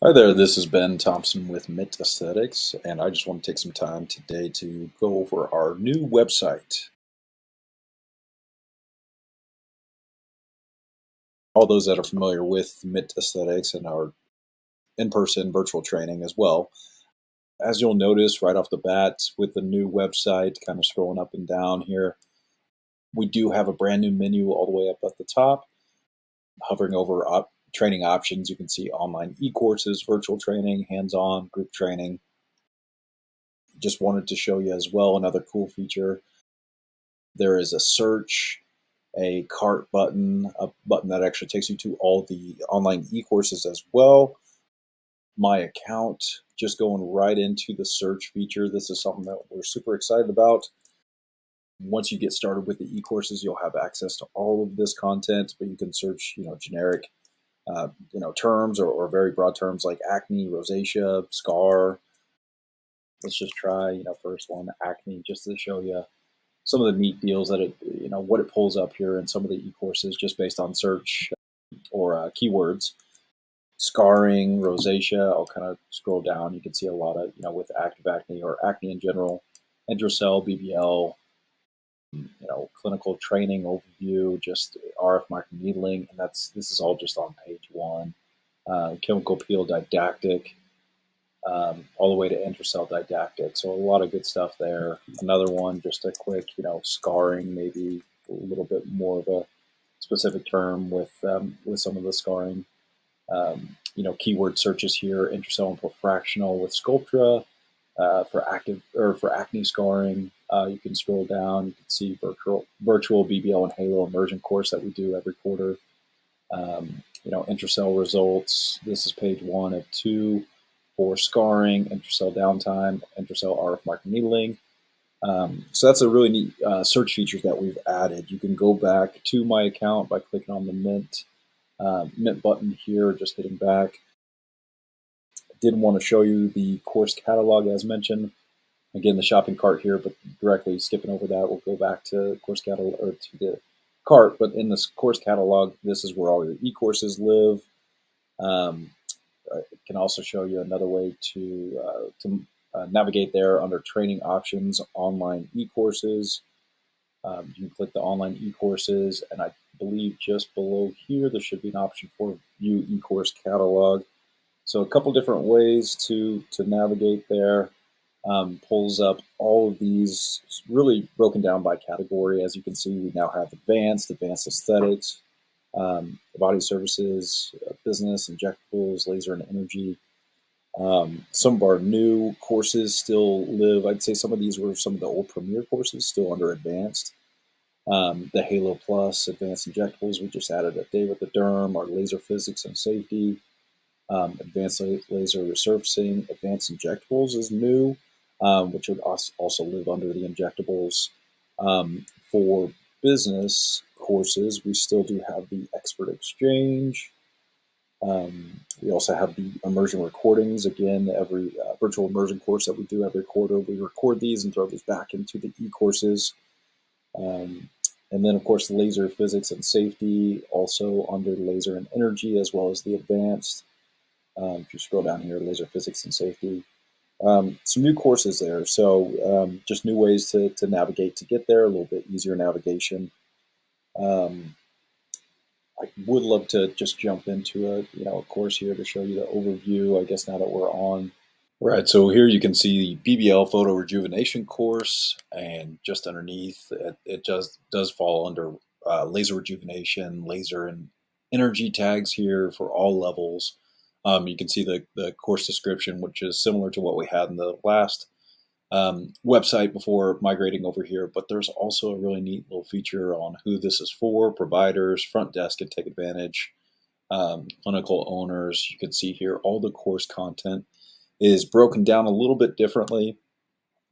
Hi there, this is Ben Thompson with Mint Aesthetics, and I just want to take some time today to go over our new website. All those that are familiar with Mint Aesthetics and our in-person virtual training as well. As you'll notice right off the bat with the new website, kind of scrolling up and down here, we do have a brand new menu all the way up at the top. Hovering over training options, you can see online e-courses, virtual training, hands-on, group training. Just wanted to show you as well another cool feature. There is a search, a cart button, a button that actually takes you to all the online e-courses as well. My account, just going right into the search feature. This is something that we're super excited about. Once you get started with the e-courses, you'll have access to all of this content, but you can search, generic, terms or very broad terms like acne, rosacea, scar. Let's just try, first one, acne, just to show you some of the neat deals that what it pulls up here in some of the e-courses just based on search or keywords. Scarring, rosacea, I'll kind of scroll down. You can see a lot of, with active acne or acne in general, Entercell, BBL, clinical training overview, just RF microneedling, and this is all just on page one. Chemical peel didactic, all the way to Entercell didactic. So a lot of good stuff there. Another one, just a quick, scarring, maybe a little bit more of a specific term with some of the scarring. Keyword searches here: Entercell and fractional with Sculptra for acne scarring. You can scroll down. You can see virtual BBL and Halo immersion course that we do every quarter. Entercell results. This is page one of two for scarring, Entercell downtime, Entercell RF microneedling. So that's a really neat search feature that we've added. You can go back to my account by clicking on the Mint button here, just hitting back. Did want to show you the course catalog as mentioned. Again, the shopping cart here, but directly skipping over that, we'll go back to course catalog or to the cart. But in this course catalog, this is where all your e-courses live. It can also show you another way to navigate there under training options, online e-courses. You can click the online e-courses, and I believe just below here there should be an option for view e-course catalog. So a couple different ways to navigate there. Pulls up all of these, really broken down by category. As you can see, we now have advanced aesthetics, body services, business, injectables, laser and energy. Some of our new courses still live. I'd say some of these were some of the old premier courses still under advanced. The Halo Plus, advanced injectables, we just added a day with the derm, our laser physics and safety, advanced laser resurfacing, advanced injectables is new, which would also live under the injectables. For business courses, we still do have the expert exchange. We also have the immersion recordings. Again, every virtual immersion course that we do every quarter, we record these and throw these back into the e-courses. And then, of course, laser physics and safety, also under laser and energy, as well as the advanced. If you scroll down here, laser physics and safety. Some new courses there. So just new ways to navigate to get there, a little bit easier navigation. I would love to just jump into a course here to show you the overview. I guess now that we're on. Right, so here you can see the BBL photo rejuvenation course, and just underneath it does fall under laser rejuvenation, laser and energy tags here for all levels. You can see the course description, which is similar to what we had in the last website before migrating over here, but there's also a really neat little feature on who this is for. Providers, front desk can take advantage, clinical owners. You can see here all the course content is broken down a little bit differently.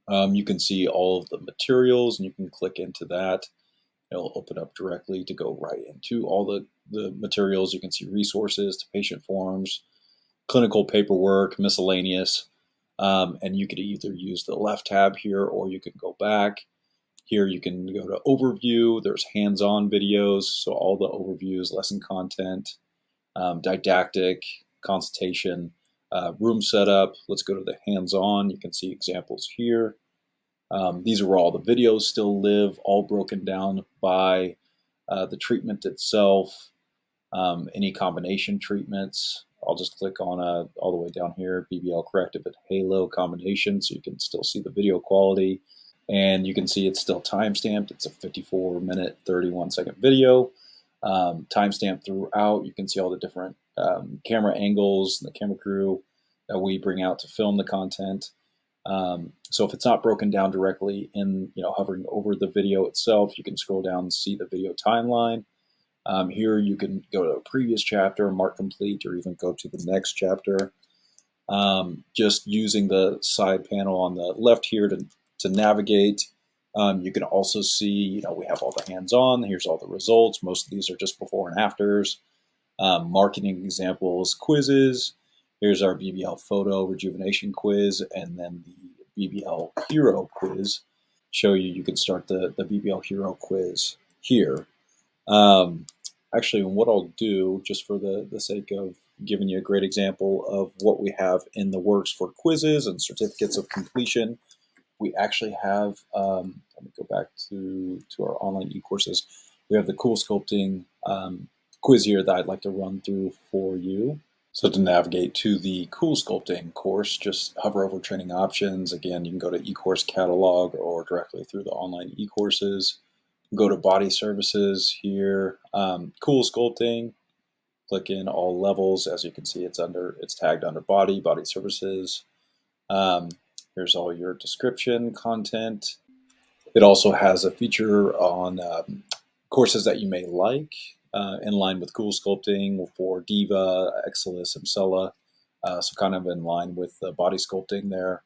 You can see all of the materials, and you can click into that. It'll open up directly to go right into all the materials. You can see resources to patient forms, clinical paperwork, miscellaneous. And you could either use the left tab here, or you can go back. Here you can go to overview. There's hands-on videos, so all the overviews, lesson content, didactic, consultation. room setup. Let's go to the hands-on. You can see examples here. These are where all the videos still live, all broken down by the treatment itself, any combination treatments. I'll just click on all the way down here, BBL Corrective at Halo combination, so you can still see the video quality. And you can see it's still time-stamped. It's a 54-minute, 31-second video. Time-stamped throughout. You can see all the different camera angles and the camera crew that we bring out to film the content. So if it's not broken down directly in, hovering over the video itself, you can scroll down and see the video timeline. Here you can go to a previous chapter, mark complete, or even go to the next chapter. Just using the side panel on the left here to navigate. You can also see, we have all the hands-on. Here's all the results. Most of these are just before and afters. Marketing examples, quizzes. Here's our BBL photo rejuvenation quiz, and then the BBL hero quiz. Show you can start the BBL hero quiz here. Actually, what I'll do, just for the sake of giving you a great example of what we have in the works for quizzes and certificates of completion, we actually have, let me go back to our online e-courses. We have the Cool Sculpting quiz here that I'd like to run through for you. So to navigate to the Cool Sculpting course, just hover over training options. Again, you can go to e-course catalog or directly through the online e-courses. Go to body services here, Cool Sculpting, click in all levels. As you can see, it's tagged under body services. Here's all your description content. It also has a feature on courses that you may like in line with Cool Sculpting for Diva, Exilis, Emsella, so kind of in line with the body sculpting there.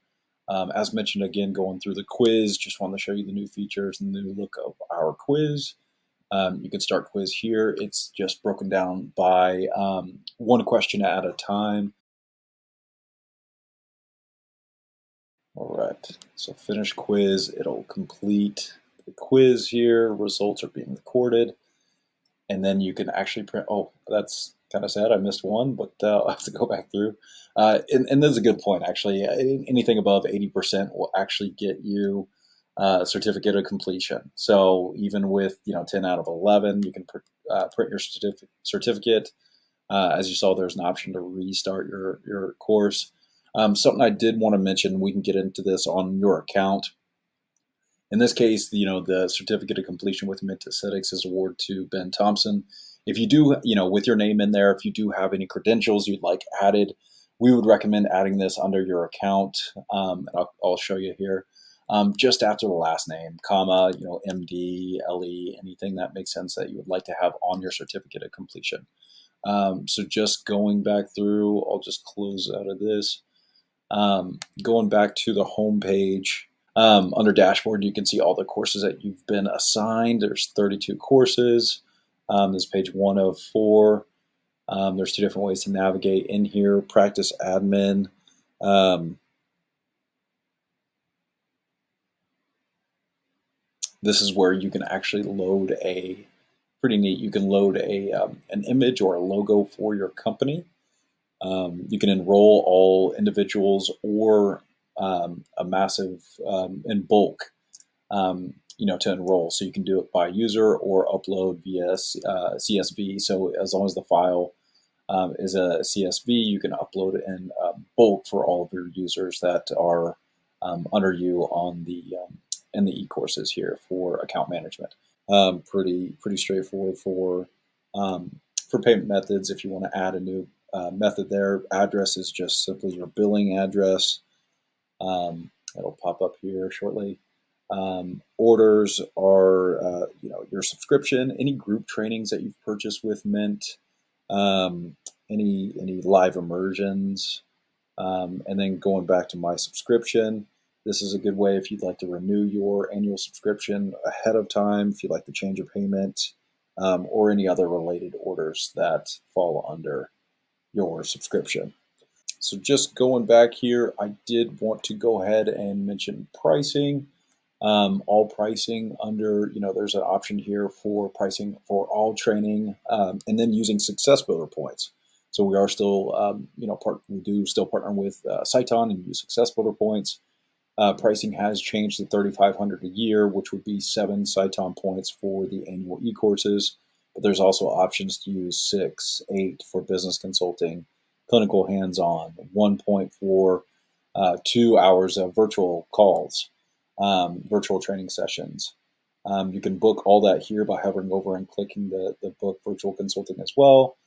As mentioned, again, going through the quiz, just want to show you the new features and the new look of our quiz. You can start quiz here. It's just broken down by one question at a time. All right, so finish quiz. It'll complete the quiz here. Results are being recorded. And then you can actually print, oh, that's kind of sad. I missed one, but I'll have to go back through. And this is a good point, actually. Anything above 80% will actually get you a certificate of completion. So even with 10 out of 11, you can print your certificate. As you saw, there's an option to restart your course. Something I did want to mention, we can get into this on your account. In this case, the certificate of completion with Mint Aesthetics is awarded to Ben Thompson. If you do, with your name in there, if you do have any credentials you'd like added, we would recommend adding this under your account. And I'll show you here. Just after the last name, comma, MD, LE, anything that makes sense that you would like to have on your certificate of completion. So just going back through, I'll just close out of this. Going back to the home page. Under dashboard, you can see all the courses that you've been assigned. There's 32 courses. This is page 1 of 4. There's 2 different ways to navigate in here. Practice admin. This is where you can actually load pretty neat. You can load an image or a logo for your company. You can enroll all individuals or a massive in bulk, to enroll. So you can do it by user or upload via CSV. So as long as the file is a CSV, you can upload it in bulk for all of your users that are under you on in the e-courses here for account management. Pretty straightforward for payment methods. If you want to add a new method there, address is just simply your billing address. It'll pop up here shortly. Orders are your subscription, any group trainings that you've purchased with Mint, any live immersions, and then going back to my subscription. This is a good way if you'd like to renew your annual subscription ahead of time, if you'd like to change your payment, or any other related orders that fall under your subscription. So just going back here, I did want to go ahead and mention pricing. All pricing under, there's an option here for pricing for all training, and then using Success Builder points. So we are still, we do still partner with Cyton and use Success Builder points. Pricing has changed to $3,500 a year, which would be 7 Cyton points for the annual e-courses. But there's also options to use 6, 8 for business consulting, clinical hands-on, 1 point for 2 hours of virtual calls, virtual training sessions. You can book all that here by hovering over and clicking the book virtual consulting as well.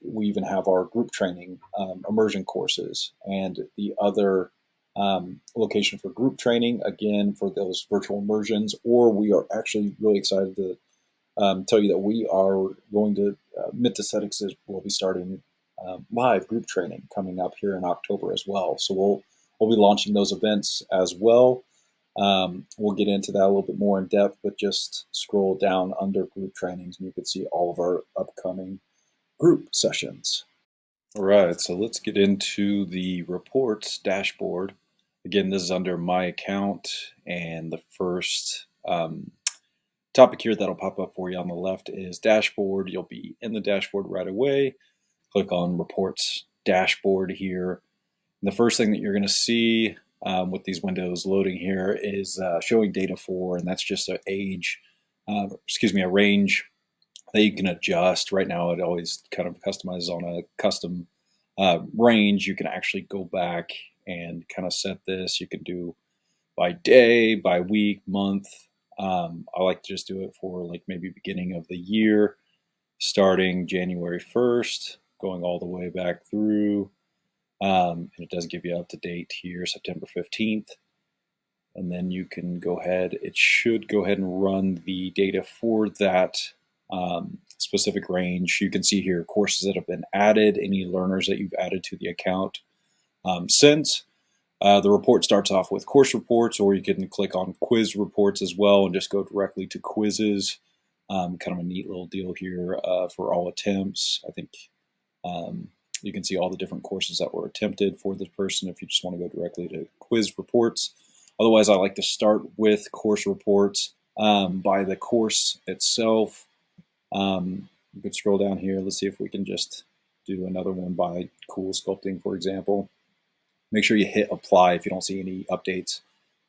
We even have our group training immersion courses, and the other location for group training, again, for those virtual immersions. Or we are actually really excited to tell you that we are going to, MIT Aesthetics will be starting live group training coming up here in October as well. So we'll be launching those events as well. We'll get into that a little bit more in depth, but just scroll down under group trainings and you can see all of our upcoming group sessions. All right, so let's get into the reports dashboard. Again, this is under my account, and the first topic here that'll pop up for you on the left is dashboard. You'll be in the dashboard right away. Click on reports dashboard here. And the first thing that you're going to see with these windows loading here is showing data for, and that's just a range that you can adjust. Right now it always kind of customizes on a custom range. You can actually go back and kind of set this. You can do by day, by week, month. I like to just do it for like maybe beginning of the year, starting January 1st, going all the way back through. And it does give you up to date here, September 15th. And then you can go ahead, it should go ahead and run the data for that specific range. You can see here courses that have been added, any learners that you've added to the account since. The report starts off with course reports, or you can click on quiz reports as well and just go directly to quizzes. Kind of a neat little deal here for all attempts. I think you can see all the different courses that were attempted for this person if you just want to go directly to quiz reports. Otherwise, I like to start with course reports by the course itself. You could scroll down here. Let's see if we can just do another one by Cool Sculpting, for example. Make sure you hit apply if you don't see any updates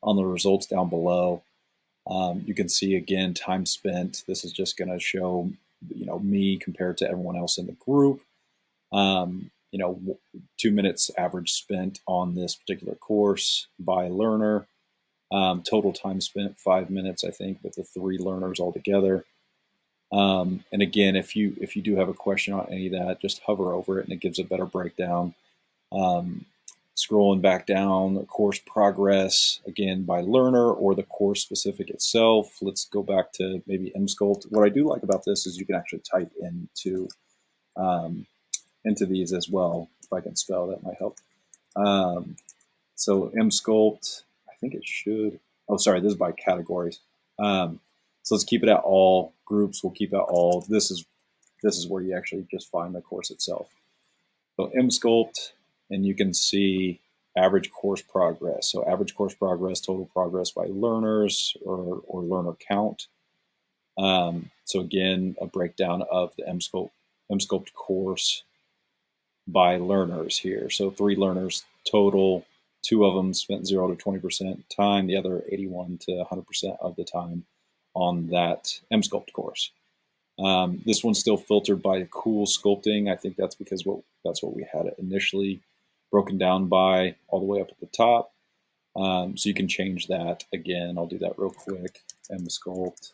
on the results down below. You can see again time spent. This is just going to show me compared to everyone else in the group. 2 minutes average spent on this particular course by learner. Total time spent 5 minutes, I think, with the 3 learners all together. And again, if you do have a question on any of that, just hover over it and it gives a better breakdown. Scrolling back down, course progress, again by learner or the course specific itself. Let's go back to maybe Msculpt. What I do like about this is you can actually type into these as well. If I can spell, that might help. So Msculpt, I think it should, oh sorry, this is by categories. So let's keep it at all. Groups, we'll keep it all. This is where you actually just find the course itself. So Msculpt, and you can see average course progress. So average course progress, total progress by learners or learner count. So again, a breakdown of the Msculpt course by learners here. So 3 learners total, 2 of them spent 0 to 20% time, the other 81 to 100% of the time on that Msculpt course. This one's still filtered by Cool Sculpting. I think that's because that's what we had it initially broken down by all the way up at the top. So you can change that. Again, I'll do that real quick. Msculpt,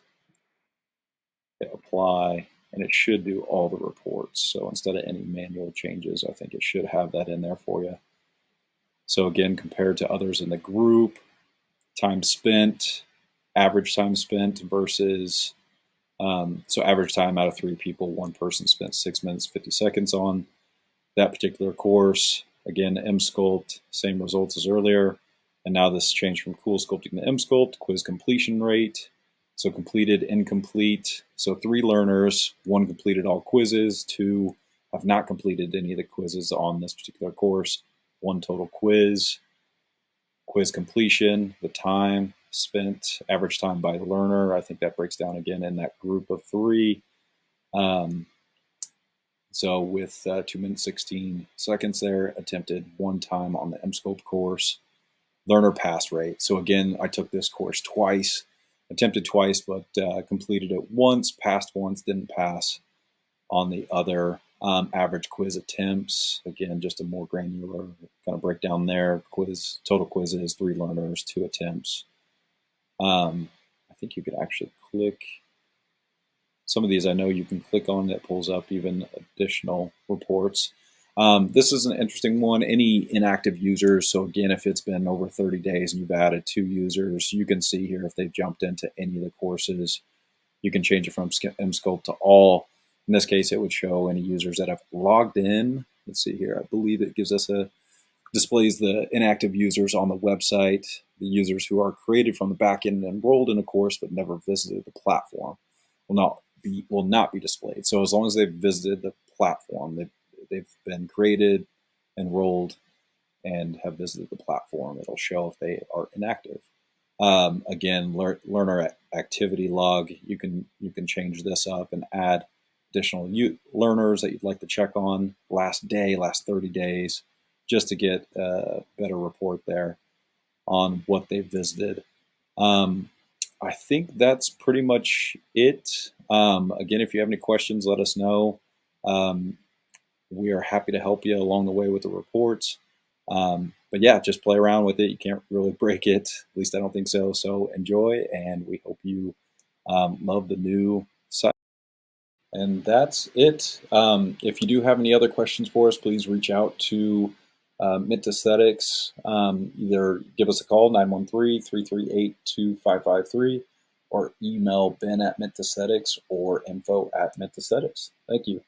hit apply, and it should do all the reports. So instead of any manual changes, I think it should have that in there for you. So again, compared to others in the group, time spent, average time spent versus, so average time out of 3 people, 1 person spent 6 minutes, 50 seconds on that particular course. Again, Msculpt, same results as earlier. And now this changed from Cool Sculpting to Msculpt. Quiz completion rate. So completed, incomplete. So 3 learners, 1 completed all quizzes, 2 have not completed any of the quizzes on this particular course. 1 total quiz. Quiz completion, the time spent, average time by learner. I think that breaks down again in that group of 3. Let's So with 2 minutes 16 seconds there, attempted one time on the MScope course, learner pass rate. So again, I took this course twice, attempted twice, but completed it once, passed once, didn't pass on the other. Average quiz attempts, again, just a more granular kind of breakdown there. Total quizzes, 3 learners, 2 attempts. I think you could actually click. Some of these I know you can click on that pulls up even additional reports. This is an interesting one. Any inactive users, so again, if it's been over 30 days and you've added 2 users, you can see here if they've jumped into any of the courses. You can change it from MScope to all. In this case, it would show any users that have logged in. Let's see here. I believe it displays the inactive users on the website, the users who are created from the backend and enrolled in a course but never visited the platform will not be displayed. So as long as they've visited the platform, they've been created, enrolled, and have visited the platform, it'll show if they are inactive. Again, learner activity log. You can change this up and add additional learners that you'd like to check on last day, last 30 days, just to get a better report there on what they've visited. I think that's pretty much it. Again, if you have any questions, let us know. We are happy to help you along the way with the reports. But yeah, just play around with it. You can't really break it. At least I don't think so. So enjoy, and we hope you love the new site. And that's it. If you do have any other questions for us, please reach out to Mint Aesthetics. Either give us a call, 913-338-2553, or email Ben at Mint Aesthetics or info@Mint Aesthetics. Thank you.